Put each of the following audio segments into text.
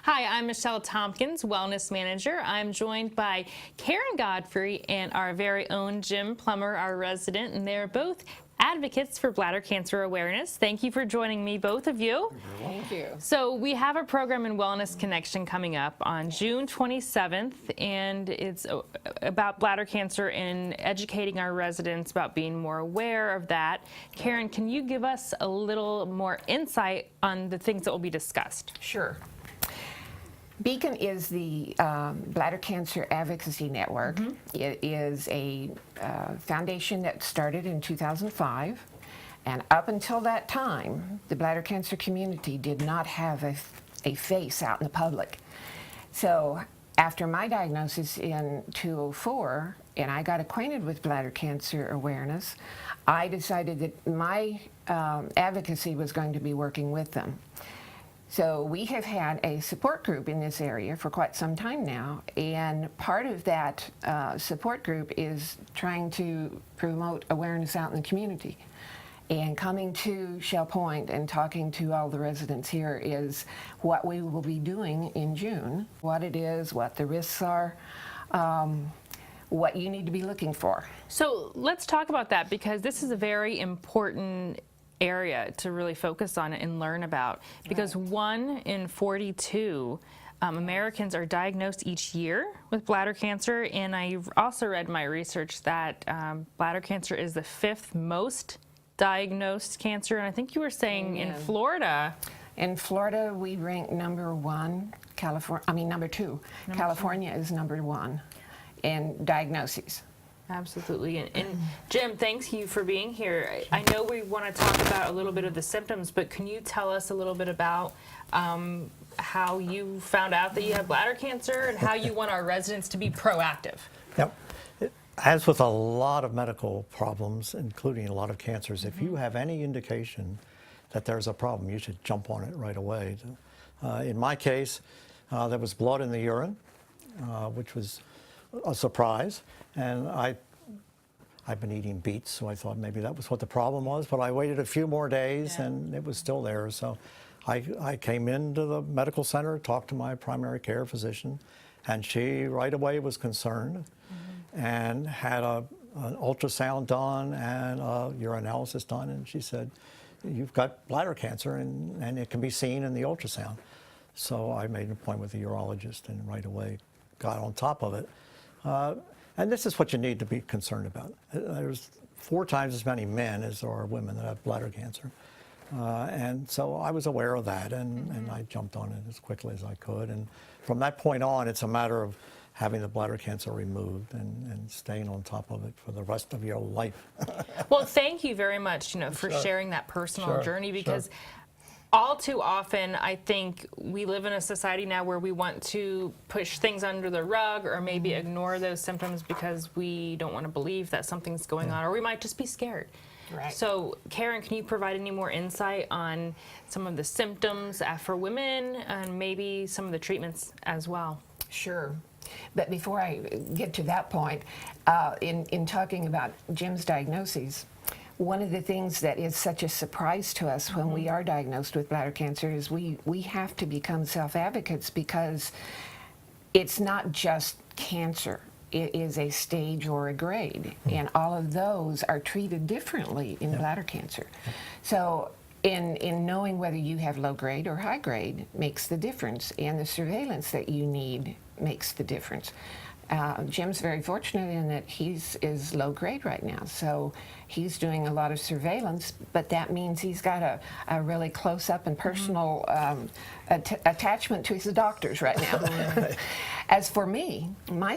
Hi, I'm Michelle Tompkins, Wellness Manager. I'm joined by Karen Godfrey and our very own Jim Plummer, our resident, and they're both advocates for bladder cancer awareness. Thank you for joining me, both of you. Thank you. So we have a program in Wellness Connection coming up on June 27th, and it's about bladder cancer and educating our residents about being more aware of that. Karen, can you give us a little more insight on the things that will be discussed? Sure. Beacon is the Bladder Cancer Advocacy Network. It is a foundation that started in 2005, and up until that time, the bladder cancer community did not have a face out in the public. So after my diagnosis in 2004, and I got acquainted with bladder cancer awareness, I decided that my advocacy was going to be working with them. So we have had a support group in this area for quite some time now, and part of that support group is trying to promote awareness out in the community. And coming to Shell Point and talking to all the residents here is what we will be doing in June, what it is, what the risks are, what you need to be looking for. So let's talk about that, because this is a very important area to really focus on and learn about, because 1 in 42 Americans are diagnosed each year with bladder cancer, and I've also read in my research that bladder cancer is the 5th most diagnosed cancer, and I think you were saying in Florida. In Florida, we rank number 2. California is number 1 in diagnoses. Absolutely. And Jim, thanks you for being here. I know we want to talk about a little bit of the symptoms, but can you tell us a little bit about how you found out that you have bladder cancer and how you want our residents to be proactive? Yep. As with a lot of medical problems, including a lot of cancers, if you have any indication that there's a problem, you should jump on it right away. In my case, there was blood in the urine, which was a surprise, and I've been eating beets, so I thought maybe that was what the problem was, but I waited a few more days and it was still there. So I came into the medical center, talked to my primary care physician, and she right away was concerned and had an ultrasound done and a urinalysis done, and she said, you've got bladder cancer and it can be seen in the ultrasound. So I made an appointment with a urologist and right away got on top of it. And this is what you need to be concerned about. There's 4 times as many men as there are women that have bladder cancer. And so I was aware of that, and I jumped on it as quickly as I could. And from that point on, it's a matter of having the bladder cancer removed and staying on top of it for the rest of your life. Well, thank you very much, for sharing that personal journey, because all too often, I think we live in a society now where we want to push things under the rug or maybe ignore those symptoms because we don't want to believe that something's going on, or we might just be scared. Right. So, Karen, can you provide any more insight on some of the symptoms for women and maybe some of the treatments as well? Sure. But before I get to that point, in talking about Jim's diagnoses, one of the things that is such a surprise to us when we are diagnosed with bladder cancer is we have to become self-advocates, because it's not just cancer. It is a stage or a grade, and all of those are treated differently in bladder cancer. So in knowing whether you have low grade or high grade makes the difference, and the surveillance that you need makes the difference. Jim's very fortunate in that is low grade right now, so he's doing a lot of surveillance, but that means he's got a really close-up and personal attachment to his doctors right now. As for me, my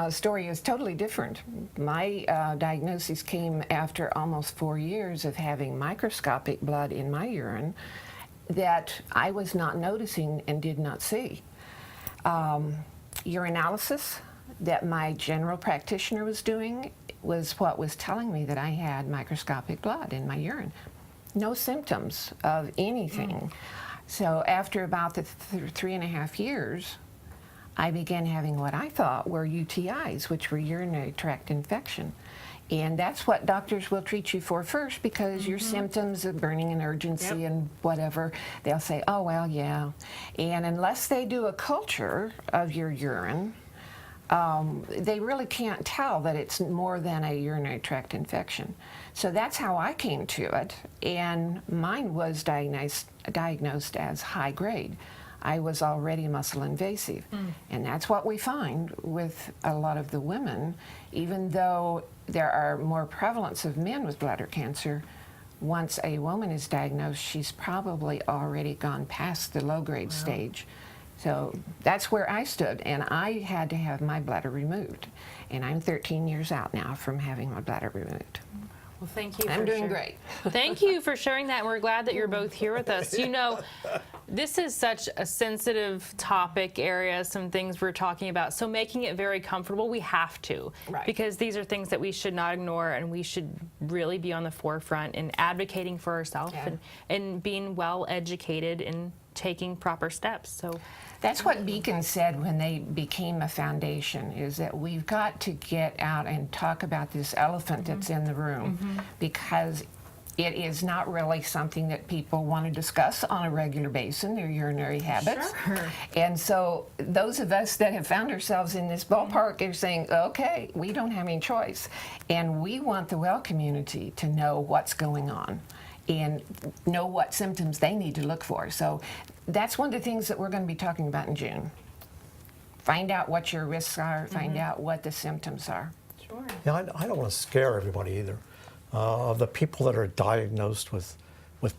story is totally different. My diagnosis came after almost 4 years of having microscopic blood in my urine that I was not noticing and did not see. Urinalysis that my general practitioner was doing was what was telling me that I had microscopic blood in my urine. No symptoms of anything. So after about the 3.5 years, I began having what I thought were UTIs, which were urinary tract infection. And that's what doctors will treat you for first, because your symptoms of burning and urgency and whatever, they'll say, oh, well, yeah. And unless they do a culture of your urine, they really can't tell that it's more than a urinary tract infection. So that's how I came to it, and mine was diagnosed as high grade. I was already muscle invasive, and that's what we find with a lot of the women. Even though there are more prevalence of men with bladder cancer, once a woman is diagnosed, she's probably already gone past the low-grade stage. So that's where I stood, and I had to have my bladder removed. And I'm 13 years out now from having my bladder removed. Well, thank you. I'm doing great. Thank you for sharing that. We're glad that you're both here with us. You know, this is such a sensitive topic area, some things we're talking about. So making it very comfortable, we have to. Right. Because these are things that we should not ignore, and we should really be on the forefront in advocating for ourselves and being well educated and taking proper steps. So that's what Beacon said when they became a foundation, is that we've got to get out and talk about this elephant that's in the room, because it is not really something that people want to discuss on a regular basis, their urinary habits. Sure. And so those of us that have found ourselves in this ballpark are saying, okay, we don't have any choice. And we want the well community to know what's going on and know what symptoms they need to look for. So that's one of the things that we're going to be talking about in June. Find out what your risks are, find out what the symptoms are. sure. Yeah, I don't want to scare everybody either. Of the people that are diagnosed with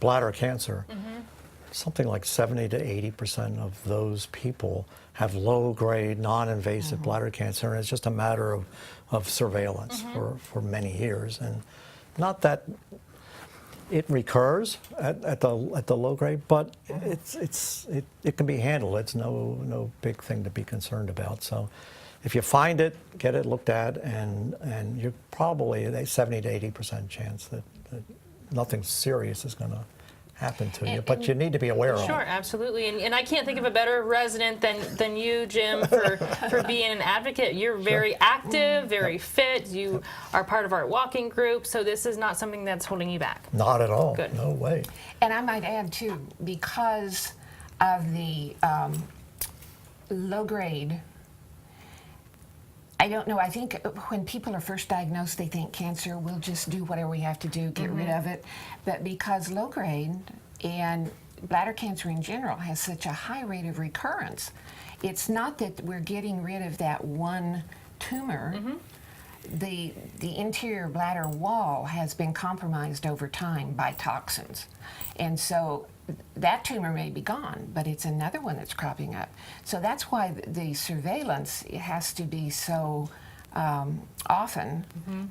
bladder cancer, something like 70 to 80% of those people have low-grade, non-invasive bladder cancer, and it's just a matter of surveillance for many years. And not that it recurs at the low grade, but it can be handled. It's no big thing to be concerned about. So if you find it, get it looked at, and you're probably a 70 to 80% chance that nothing serious is going to happen to you, but you need to be aware of it. Sure, absolutely. And I can't think of a better resident than you, Jim, for being an advocate. You're very active, very fit. You are part of our walking group, so this is not something that's holding you back. Not at all. Good. No way. And I might add, too, because of the low grade, I don't know, I think when people are first diagnosed, they think cancer, we'll just do whatever we have to do, get rid of it. But because low grade and bladder cancer in general has such a high rate of recurrence, it's not that we're getting rid of that one tumor. The interior bladder wall has been compromised over time by toxins. And so that tumor may be gone, but it's another one that's cropping up. So that's why the surveillance has to be so often,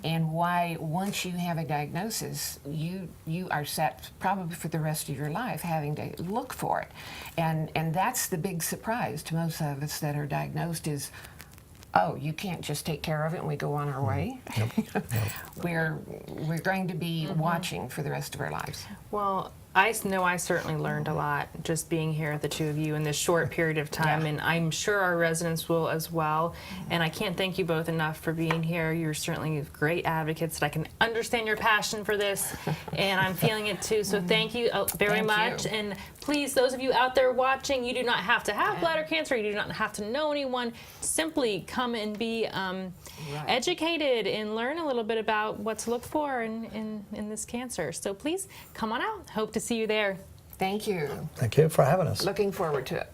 and why once you have a diagnosis, you are set probably for the rest of your life having to look for it. And that's the big surprise to most of us that are diagnosed is, oh, you can't just take care of it and we go on our way. We're going to be watching for the rest of our lives. Well, I know I certainly learned a lot just being here, the two of you, in this short period of time, and I'm sure our residents will as well. And I can't thank you both enough for being here. You're certainly great advocates, and I can understand your passion for this, and I'm feeling it too. So thank you very much. And please, those of you out there watching, you do not have to have bladder cancer. You do not have to know anyone. Simply come and be educated and learn a little bit about what to look for in this cancer. So please come on out. Hope to see you there. Thank you. Thank you for having us. Looking forward to it.